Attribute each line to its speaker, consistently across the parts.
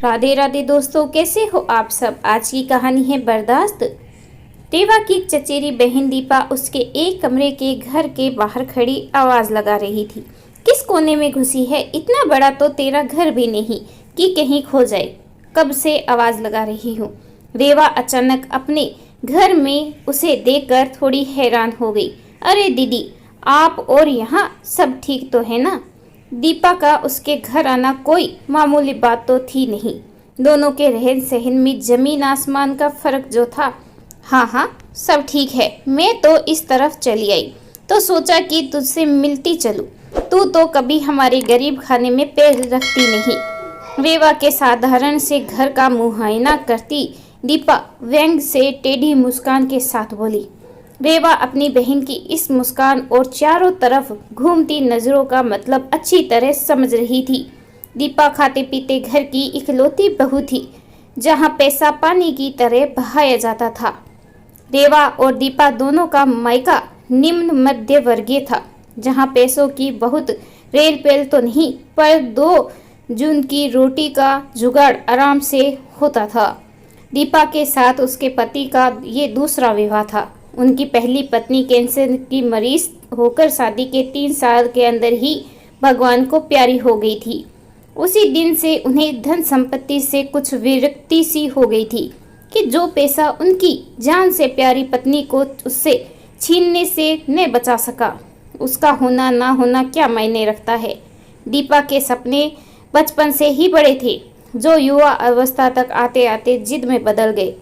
Speaker 1: राधे राधे दोस्तों, कैसे हो आप सब। आज की कहानी है बर्दाश्त। रेवा की चचेरी बहन दीपा उसके एक कमरे के घर के बाहर खड़ी आवाज लगा रही थी। किस कोने में घुसी है? इतना बड़ा तो तेरा घर भी नहीं कि कहीं खो जाए। कब से आवाज लगा रही हूँ। रेवा अचानक अपने घर में उसे देखकर थोड़ी हैरान हो गई। अरे दीदी, आप और यहाँ सब ठीक तो है ना? दीपा का उसके घर आना कोई मामूली बात तो थी नहीं। दोनों के रहन सहन में जमीन आसमान का फर्क जो था। हाँ हाँ, सब ठीक है। मैं तो इस तरफ चली आई तो सोचा कि तुझसे मिलती चलूं। तू तो कभी हमारे गरीब खाने में पैर रखती नहीं। रेवा के साधारण से घर का मुआयना करती दीपा व्यंग से टेढ़ी मुस्कान के साथ बोली। रेवा अपनी बहन की इस मुस्कान और चारों तरफ घूमती नजरों का मतलब अच्छी तरह समझ रही थी। दीपा खाते पीते घर की इकलौती बहू थी, जहां पैसा पानी की तरह बहाया जाता था। रेवा और दीपा दोनों का मायका निम्न मध्य वर्गीय था, जहां पैसों की बहुत रेल पेल तो नहीं, पर 2 जून की रोटी का जुगाड़ आराम से होता था। दीपा के साथ उसके पति का ये दूसरा विवाह था। उनकी पहली पत्नी कैंसर की मरीज होकर शादी के 3 साल के अंदर ही भगवान को प्यारी हो गई थी। उसी दिन से उन्हें धन संपत्ति से कुछ विरक्ति सी हो गई थी कि जो पैसा उनकी जान से प्यारी पत्नी को उससे छीनने से न बचा सका, उसका होना ना होना क्या मायने रखता है। दीपा के सपने बचपन से ही बड़े थे, जो युवा अवस्था तक आते आते जिद में बदल गए।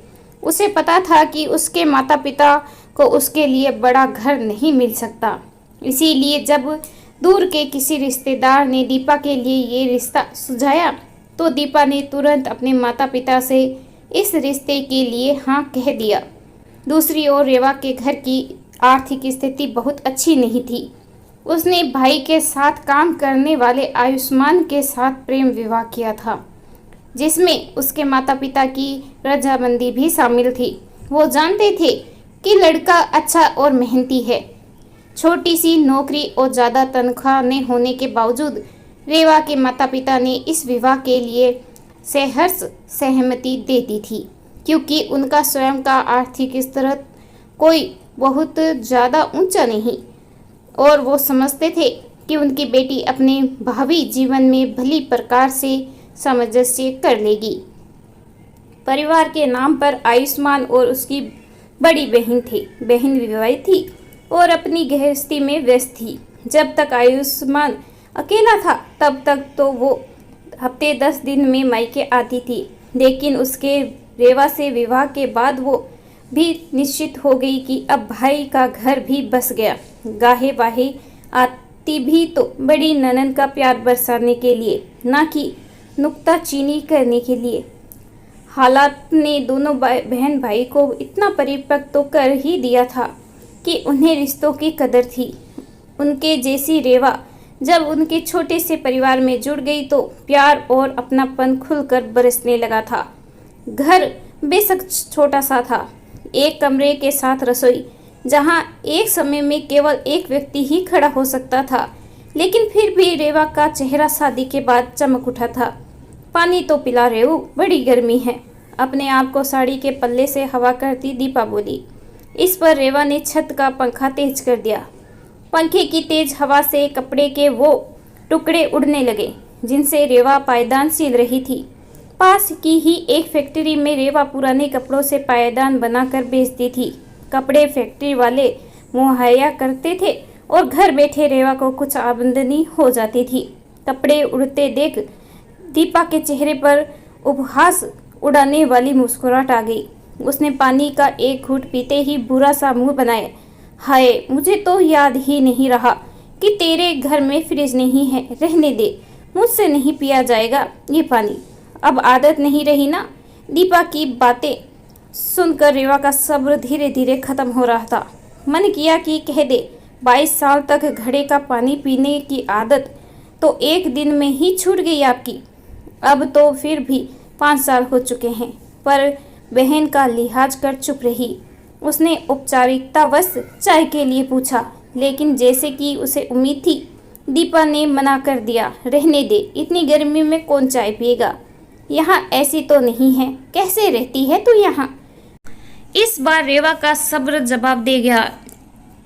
Speaker 1: उसे पता था कि उसके माता पिता को उसके लिए बड़ा घर नहीं मिल सकता। इसीलिए जब दूर के किसी रिश्तेदार ने दीपा के लिए ये रिश्ता सुझाया तो दीपा ने तुरंत अपने माता पिता से इस रिश्ते के लिए हाँ कह दिया। दूसरी ओर रेवा के घर की आर्थिक स्थिति बहुत अच्छी नहीं थी। उसने भाई के साथ काम करने वाले आयुष्मान के साथ प्रेम विवाह किया था, जिसमें उसके माता पिता की रजामंदी भी शामिल थी। वो जानते थे कि लड़का अच्छा और मेहनती है। छोटी सी नौकरी और ज़्यादा तनख्वाह न होने के बावजूद रेवा के माता पिता ने इस विवाह के लिए सहर्ष सहमति दे दी थी, क्योंकि उनका स्वयं का आर्थिक स्तर कोई बहुत ज़्यादा ऊंचा नहीं और वो समझते थे कि उनकी बेटी अपने भावी जीवन में भली प्रकार से सामंजस्य कर लेगी। परिवार के नाम पर आयुष्मान और उसकी बड़ी बहन थी। बहन विवाहित थी और अपनी गृहस्थी में व्यस्त थी। जब तक आयुष्मान अकेला था तब तक तो वो हफ्ते 10 दिन में मायके आती थी, लेकिन उसके रेवा से विवाह के बाद वो भी निश्चित हो गई कि अब भाई का घर भी बस गया। गाहे बाहे आती भी तो बड़ी ननद का प्यार बरसाने के लिए, ना कि नुक्ताचीनी करने के लिए। हालात ने दोनों बहन भाई को इतना परिपक्व तो कर ही दिया था कि उन्हें रिश्तों की कदर थी। उनके जैसी रेवा जब उनके छोटे से परिवार में जुड़ गई तो प्यार और अपनापन खुलकर बरसने लगा था। घर बेशक छोटा सा था, एक कमरे के साथ रसोई, जहां एक समय में केवल एक व्यक्ति ही खड़ा हो सकता था, लेकिन फिर भी रेवा का चेहरा शादी के बाद चमक उठा था। पानी तो पिला रेऊ, बड़ी गर्मी है। अपने आप को साड़ी के पल्ले से हवा करती दीपा बोली। इस पर रेवा ने छत का पंखा तेज कर दिया। पंखे की तेज हवा से कपड़े के वो टुकड़े उड़ने लगे जिनसे रेवा पायदान सील रही थी। पास की ही एक फैक्ट्री में रेवा पुराने कपड़ों से पायदान बनाकर बेचती थी। कपड़े फैक्ट्री वाले मुहैया करते थे और घर बैठे रेवा को कुछ आमदनी हो जाती थी। कपड़े उड़ते देख दीपा के चेहरे पर उपहास उड़ाने वाली मुस्कुराहट आ गई। उसने पानी का एक घूंट पीते ही बुरा सा मुंह बनाया। हाय, मुझे तो याद ही नहीं रहा कि तेरे घर में फ्रिज नहीं है। रहने दे, मुझसे नहीं पिया जाएगा ये पानी। अब आदत नहीं रही ना। दीपा की बातें सुनकर रेवा का सब्र धीरे धीरे खत्म हो रहा था। मन किया कि कह दे, 22 साल तक घड़े का पानी पीने की आदत तो एक दिन में ही छूट गई आपकी। अब तो फिर भी 5 साल हो चुके हैं। पर बहन का लिहाज कर चुप रही। उसने औपचारिकतावश चाय के लिए पूछा, लेकिन जैसे कि उसे उम्मीद थी, दीपा ने मना कर दिया। रहने दे, इतनी गर्मी में कौन चाय पिएगा। यहाँ ऐसी तो नहीं है, कैसे रहती है तू यहाँ? इस बार रेवा का सब्र जवाब दे गया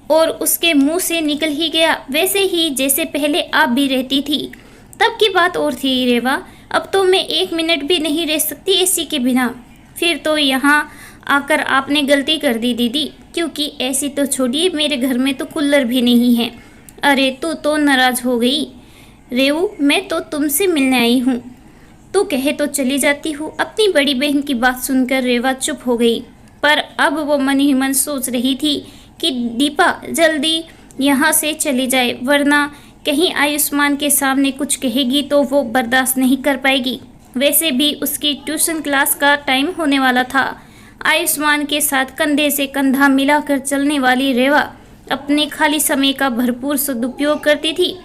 Speaker 1: और उसके मुंह से निकल ही गया, वैसे ही जैसे पहले आप भी रहती थी। तब की बात और थी रेवा, अब तो मैं 1 मिनट भी नहीं रह सकती एसी के बिना। फिर तो यहाँ आकर आपने गलती कर दी दीदी, क्योंकि ऐसी तो छोड़िए, मेरे घर में तो कूलर भी नहीं है। अरे तू तो नाराज हो गई। रेवू, मैं तो तुमसे मिलने आई हूँ, तू कहे तो चली जाती हूँ। अपनी बड़ी बहन की बात सुनकर रेवा चुप हो गई, पर अब वो मन ही मन सोच रही थी कि दीपा जल्दी यहाँ से चली जाए, वरना कहीं आयुष्मान के सामने कुछ कहेगी तो वो बर्दाश्त नहीं कर पाएगी। वैसे भी उसकी ट्यूशन क्लास का टाइम होने वाला था। आयुष्मान के साथ कंधे से कंधा मिलाकर चलने वाली रेवा अपने खाली समय का भरपूर सदुपयोग करती थी।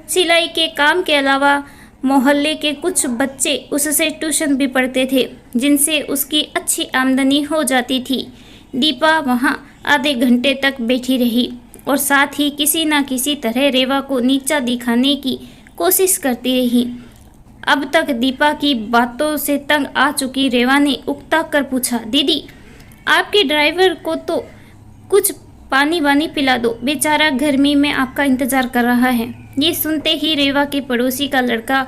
Speaker 1: सिलाई के काम के अलावा मोहल्ले के कुछ बच्चे उससे ट्यूशन भी पढ़ते थे, जिनसे उसकी अच्छी आमदनी हो जाती थी। दीपा वहाँ आधे घंटे तक बैठी रही और साथ ही किसी न किसी तरह रेवा को नीचा दिखाने की कोशिश करती रही। अब तक दीपा की बातों से तंग आ चुकी रेवा ने उकता कर पूछा, दीदी आपके ड्राइवर को तो कुछ पानी वानी पिला दो, बेचारा गर्मी में आपका इंतजार कर रहा है। ये सुनते ही रेवा के पड़ोसी का लड़का,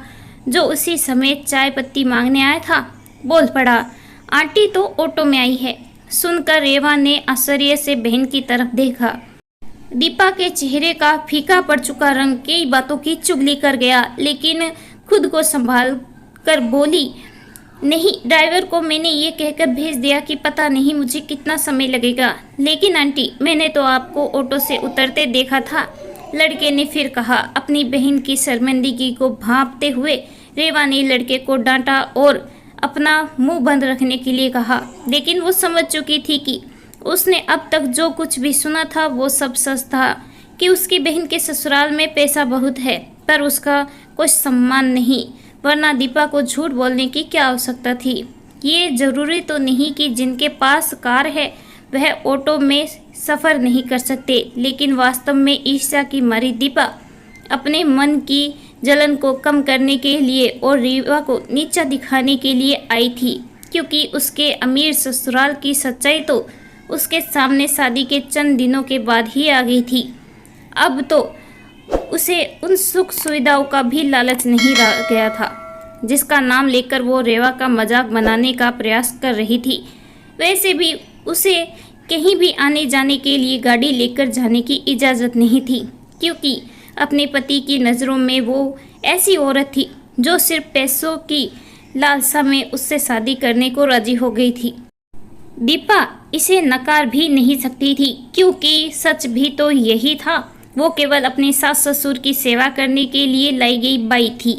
Speaker 1: जो उसी समय चाय पत्ती मांगने आया था, बोल पड़ा, आंटी तो ऑटो में आई है। सुनकर रेवा ने आश्चर्य से बहन की तरफ देखा। दीपा के चेहरे का फीका पड़ चुका रंग कई बातों की चुगली कर गया, लेकिन खुद को संभाल कर बोली, नहीं, ड्राइवर को मैंने ये कहकर भेज दिया कि पता नहीं मुझे कितना समय लगेगा। लेकिन आंटी, मैंने तो आपको ऑटो से उतरते देखा था, लड़के ने फिर कहा। अपनी बहन की शर्मिंदगी को भांपते हुए रेवा ने लड़के को डांटा और अपना मुंह बंद रखने के लिए कहा, लेकिन वो समझ चुकी थी कि उसने अब तक जो कुछ भी सुना था वो सब सच था, कि उसकी बहन के ससुराल में पैसा बहुत है पर उसका कोई सम्मान नहीं, वरना दीपा को झूठ बोलने की क्या आवश्यकता थी। ये जरूरी तो नहीं कि जिनके पास कार है वह ऑटो में सफ़र नहीं कर सकते, लेकिन वास्तव में ईर्ष्या की मारी दीपा अपने मन की जलन को कम करने के लिए और रेवा को नीचा दिखाने के लिए आई थी, क्योंकि उसके अमीर ससुराल की सच्चाई तो उसके सामने शादी के चंद दिनों के बाद ही आ गई थी। अब तो उसे उन सुख सुविधाओं का भी लालच नहीं रह गया था, जिसका नाम लेकर वो रेवा का मजाक बनाने का प्रयास कर रही थी। वैसे भी उसे कहीं भी आने जाने के लिए गाड़ी लेकर जाने की इजाज़त नहीं थी, क्योंकि अपने पति की नज़रों में वो ऐसी औरत थी जो सिर्फ पैसों की लालसा में उससे शादी करने को राजी हो गई थी। दीपा इसे नकार भी नहीं सकती थी, क्योंकि सच भी तो यही था। वो केवल अपने सास ससुर की सेवा करने के लिए लाई गई बाई थी।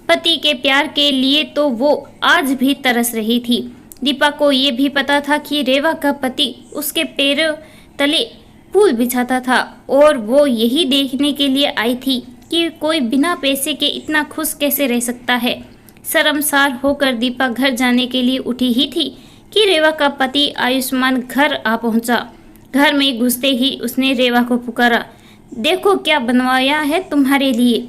Speaker 1: पति के प्यार के लिए तो वो आज भी तरस रही थी। दीपा को ये भी पता था कि रेवा का पति उसके पैरों तले फूल बिछाता था, और वो यही देखने के लिए आई थी कि कोई बिना पैसे के इतना खुश कैसे रह सकता है। शर्मसार होकर दीपा घर जाने के लिए उठी ही थी कि रेवा का पति आयुष्मान घर आ पहुंचा। घर में घुसते ही उसने रेवा को पुकारा, देखो क्या बनवाया है तुम्हारे लिए।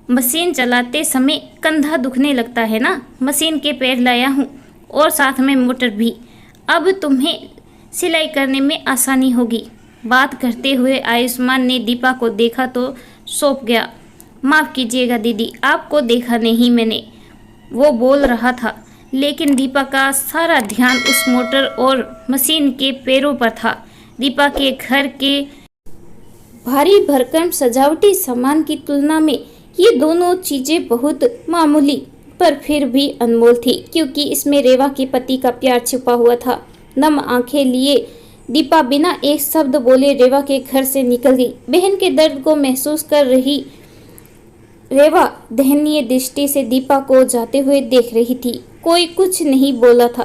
Speaker 1: मशीन चलाते समय कंधा दुखने लगता है ना, मशीन के पैर लाया हूँ और साथ में मोटर भी। अब तुम्हें सिलाई करने में आसानी होगी। बात करते हुए आयुष्मान ने दीपा को देखा तो सौंप गया। माफ़ कीजिएगा दीदी, आपको देखा नहीं मैंने, वो बोल रहा था, लेकिन दीपा का सारा ध्यान उस मोटर और मशीन के पैरों पर था। दीपा के घर के भारी भरकम सजावटी सामान की तुलना में ये दोनों चीज़ें बहुत मामूली पर फिर भी अनमोल थी, क्योंकि इसमें रेवा के पति का प्यार छिपा हुआ था। नम आंखें लिए दीपा बिना एक शब्द बोले रेवा के घर से निकल गई। बहन के दर्द को महसूस कर रही रेवा दयनीय दृष्टि से दीपा को जाते हुए देख रही थी। कोई कुछ नहीं बोला था,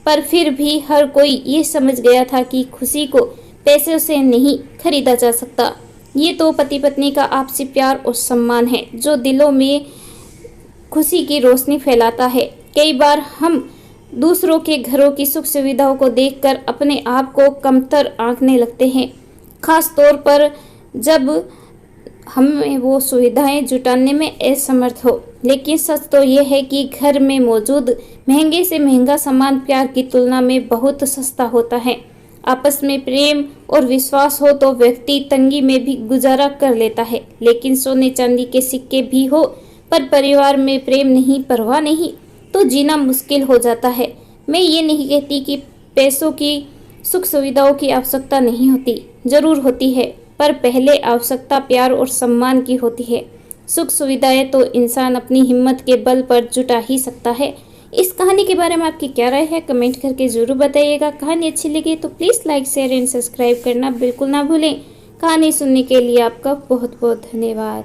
Speaker 1: पर फिर भी हर कोई ये समझ गया था कि खुशी को पैसे से नहीं खरीदा जा सकता। ये तो पति पत्नी का आपसी प्यार और सम्मान है, जो दिलों में खुशी की रोशनी फैलाता है। कई बार हम दूसरों के घरों की सुख सुविधाओं को देखकर अपने आप को कमतर आंकने लगते हैं, खास तौर पर जब हमें वो सुविधाएं जुटाने में असमर्थ हो। लेकिन सच तो ये है कि घर में मौजूद महंगे से महंगा सामान प्यार की तुलना में बहुत सस्ता होता है। आपस में प्रेम और विश्वास हो तो व्यक्ति तंगी में भी गुजारा कर लेता है, लेकिन सोने चांदी के सिक्के भी हो पर परिवार में प्रेम नहीं, परवाह नहीं, तो जीना मुश्किल हो जाता है। मैं ये नहीं कहती कि पैसों की, सुख सुविधाओं की आवश्यकता नहीं होती, जरूर होती है, पर पहले आवश्यकता प्यार और सम्मान की होती है। सुख सुविधाएं तो इंसान अपनी हिम्मत के बल पर जुटा ही सकता है। इस कहानी के बारे में आपकी क्या राय है, कमेंट करके जरूर बताइएगा। कहानी अच्छी लगी तो please like, share and subscribe करना बिल्कुल ना भूलें। कहानी सुनने के लिए आपका बहुत बहुत धन्यवाद।